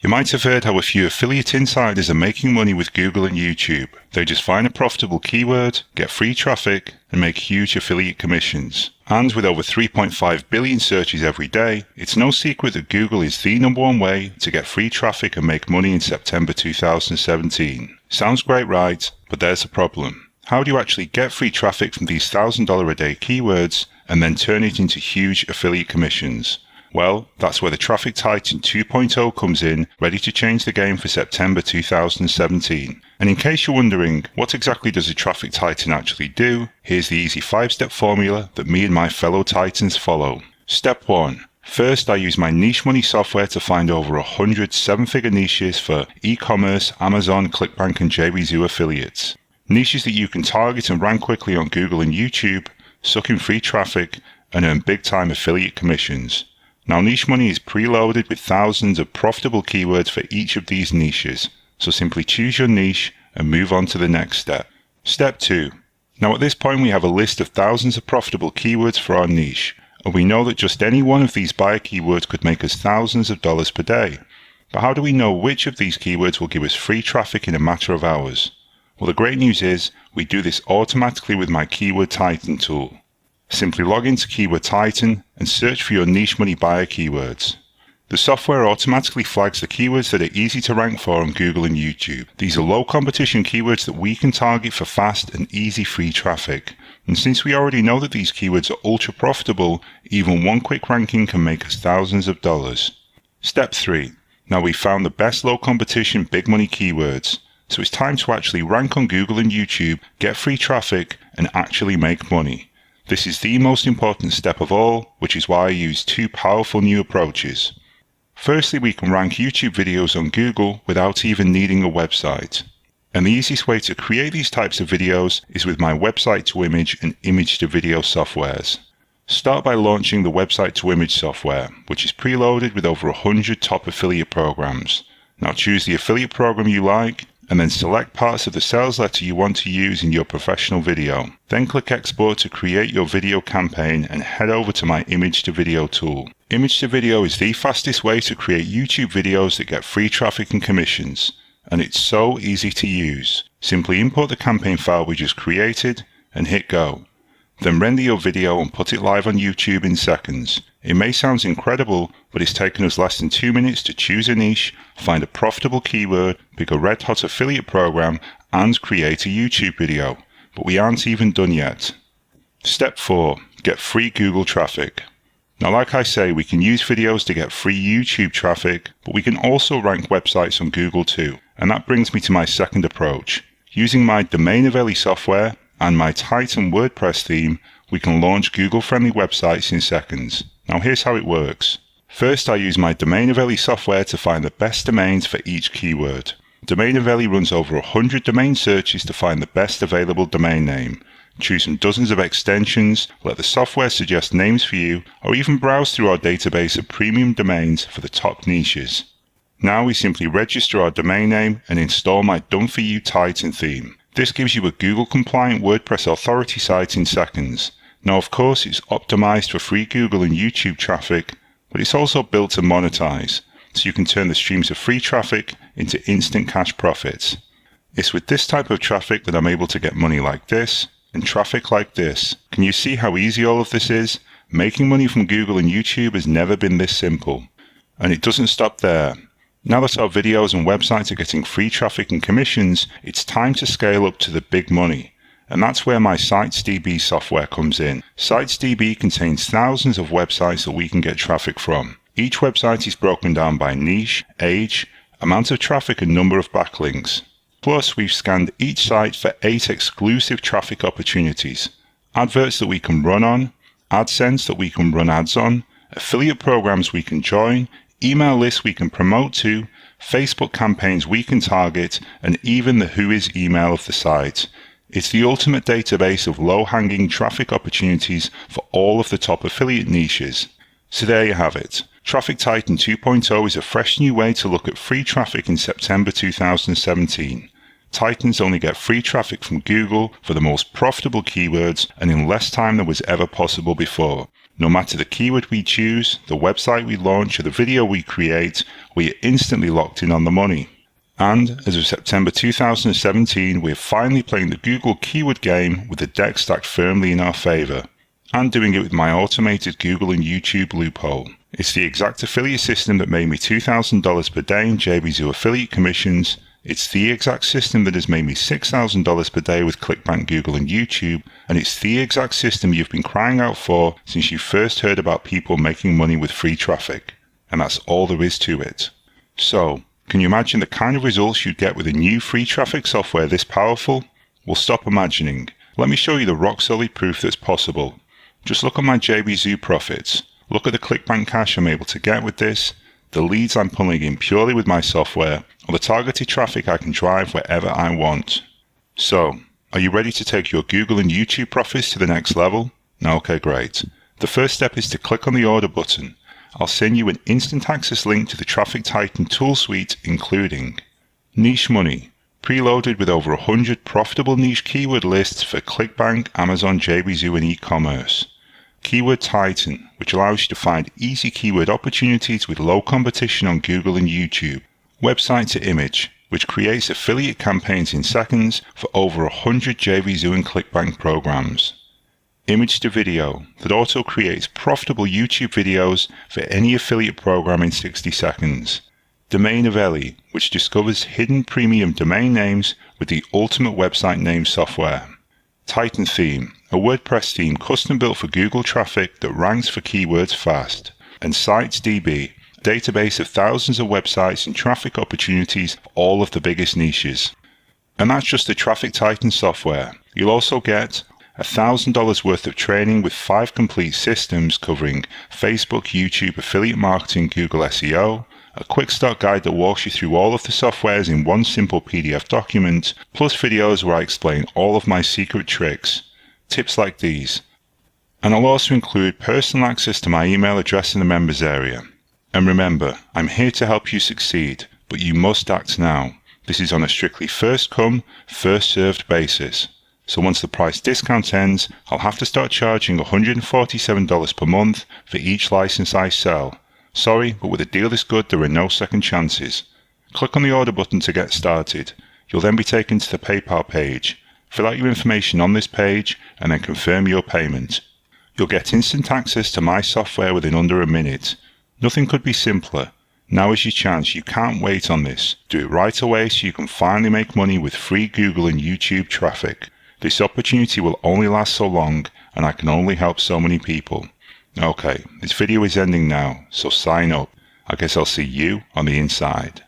You might have heard how a few affiliate insiders are making money with Google and YouTube. They just find a profitable keyword, get free traffic, and make huge affiliate commissions. And with over 3.5 billion searches every day, it's no secret that Google is the #1 way to get free traffic and make money in September 2017. Sounds great, right? But there's a problem. How do you actually get free traffic from these $1,000 a day keywords and then turn it into huge affiliate commissions? Well, that's where the Traffic Titan 2.0 comes in, ready to change the game for September 2017. And in case you're wondering, what exactly does a Traffic Titan actually do? Here's the easy 5-step formula that me and my fellow Titans follow. Step 1. First, I use my Niche Money software to find over 100 7-figure niches for e-commerce, Amazon, ClickBank and JVZoo affiliates. Niches that you can target and rank quickly on Google and YouTube, suck in free traffic, and earn big-time affiliate commissions. Now, Niche Money is preloaded with thousands of profitable keywords for each of these niches, so simply choose your niche and move on to the next step. Step 2. Now at this point we have a list of thousands of profitable keywords for our niche, and we know that just any one of these buyer keywords could make us thousands of dollars per day. But how do we know which of these keywords will give us free traffic in a matter of hours? Well, the great news is we do this automatically with my Keyword Titan tool. Simply log into Keyword Titan and search for your Niche Money buyer keywords. The software automatically flags the keywords that are easy to rank for on Google and YouTube. These are low competition keywords that we can target for fast and easy free traffic. And since we already know that these keywords are ultra profitable, even one quick ranking can make us thousands of dollars. Step 3. Now we've found the best low competition big money keywords. So it's time to actually rank on Google and YouTube, get free traffic, and actually make money. This is the most important step of all, which is why I use 2 powerful new approaches. Firstly, we can rank YouTube videos on Google without even needing a website. And the easiest way to create these types of videos is with my website to image and image to video softwares. Start by launching the website to image software, which is preloaded with over 100 top affiliate programs. Now choose the affiliate program you like, and then select parts of the sales letter you want to use in your professional video. Then click Export to create your video campaign and head over to my Image to Video tool. Image to Video is the fastest way to create YouTube videos that get free traffic and commissions, and it's so easy to use. Simply import the campaign file we just created and hit go. Then render your video and put it live on YouTube in seconds. It may sound incredible, but it's taken us less than 2 minutes to choose a niche, find a profitable keyword, pick a red hot affiliate program, and create a YouTube video. But we aren't even done yet. Step 4. Get free Google traffic. Now, like I say, we can use videos to get free YouTube traffic, but we can also rank websites on Google too. And that brings me to my second approach. Using my Domainovelli software and my Titan WordPress theme, we can launch Google-friendly websites in seconds. Now here's how it works. First, I use my Domainovelli software to find the best domains for each keyword. Domainovelli runs over 100 domain searches to find the best available domain name. Choose from dozens of extensions, let the software suggest names for you, or even browse through our database of premium domains for the top niches. Now we simply register our domain name and install my Done For You Titan theme. This gives you a Google-compliant WordPress authority site in seconds. Now, of course, it's optimized for free Google and YouTube traffic, but it's also built to monetize, so you can turn the streams of free traffic into instant cash profits. It's with this type of traffic that I'm able to get money like this, and traffic like this. Can you see how easy all of this is? Making money from Google and YouTube has never been this simple. And it doesn't stop there. Now that our videos and websites are getting free traffic and commissions, it's time to scale up to the big money. And that's where my SitesDB software comes in. SitesDB contains thousands of websites that we can get traffic from. Each website is broken down by niche, age, amount of traffic and number of backlinks. Plus, we've scanned each site for 8 exclusive traffic opportunities. Adverts that we can run on, AdSense that we can run ads on, affiliate programs we can join, email lists we can promote to, Facebook campaigns we can target, and even the Whois email of the site. It's the ultimate database of low-hanging traffic opportunities for all of the top affiliate niches. So there you have it. Traffic Titan 2.0 is a fresh new way to look at free traffic in September 2017. Titans only get free traffic from Google for the most profitable keywords and in less time than was ever possible before. No matter the keyword we choose, the website we launch, or the video we create, we are instantly locked in on the money. And as of September 2017, we're finally playing the Google keyword game with the deck stacked firmly in our favor, and doing it with my automated Google and YouTube loophole. It's the exact affiliate system that made me $2,000 per day in JVZoo affiliate commissions. It's the exact system that has made me $6,000 per day with ClickBank, Google and YouTube, and it's the exact system you've been crying out for since you first heard about people making money with free traffic. And that's all there is to it. So, can you imagine the kind of results you'd get with a new free traffic software this powerful? Well, stop imagining. Let me show you the rock-solid proof that's possible. Just look at my JVZoo profits. Look at the ClickBank cash I'm able to get with this, the leads I'm pulling in purely with my software, or the targeted traffic I can drive wherever I want. So, are you ready to take your Google and YouTube profits to the next level? Okay, great. The first step is to click on the order button. I'll send you an instant access link to the Traffic Titan tool suite, including Niche Money, preloaded with over 100 profitable niche keyword lists for ClickBank, Amazon, JVZoo and e-commerce. Keyword Titan, which allows you to find easy keyword opportunities with low competition on Google and YouTube. Website to Image, which creates affiliate campaigns in seconds for over 100 JVZoo and ClickBank programs. Image to Video, that auto creates profitable YouTube videos for any affiliate program in 60 seconds. Domain of Ellie, which discovers hidden premium domain names with the ultimate website name software. Titan Theme, a WordPress theme custom built for Google traffic that ranks for keywords fast. And SitesDB, a database of thousands of websites and traffic opportunities for all of the biggest niches. And that's just the Traffic Titan software. You'll also get $1,000 worth of training with 5 complete systems covering Facebook, YouTube, affiliate marketing, Google SEO, a quick start guide that walks you through all of the softwares in one simple PDF document, plus videos where I explain all of my secret tricks, tips like these. And I'll also include personal access to my email address in the members area. And remember, I'm here to help you succeed, but you must act now. This is on a strictly first come, first served basis. So once the price discount ends, I'll have to start charging $147 per month for each license I sell. Sorry, but with a deal this good, there are no second chances. Click on the order button to get started. You'll then be taken to the PayPal page. Fill out your information on this page and then confirm your payment. You'll get instant access to my software within under a minute. Nothing could be simpler. Now is your chance. You can't wait on this. Do it right away so you can finally make money with free Google and YouTube traffic. This opportunity will only last so long, and I can only help so many people. Okay, this video is ending now, so sign up. I guess I'll see you on the inside.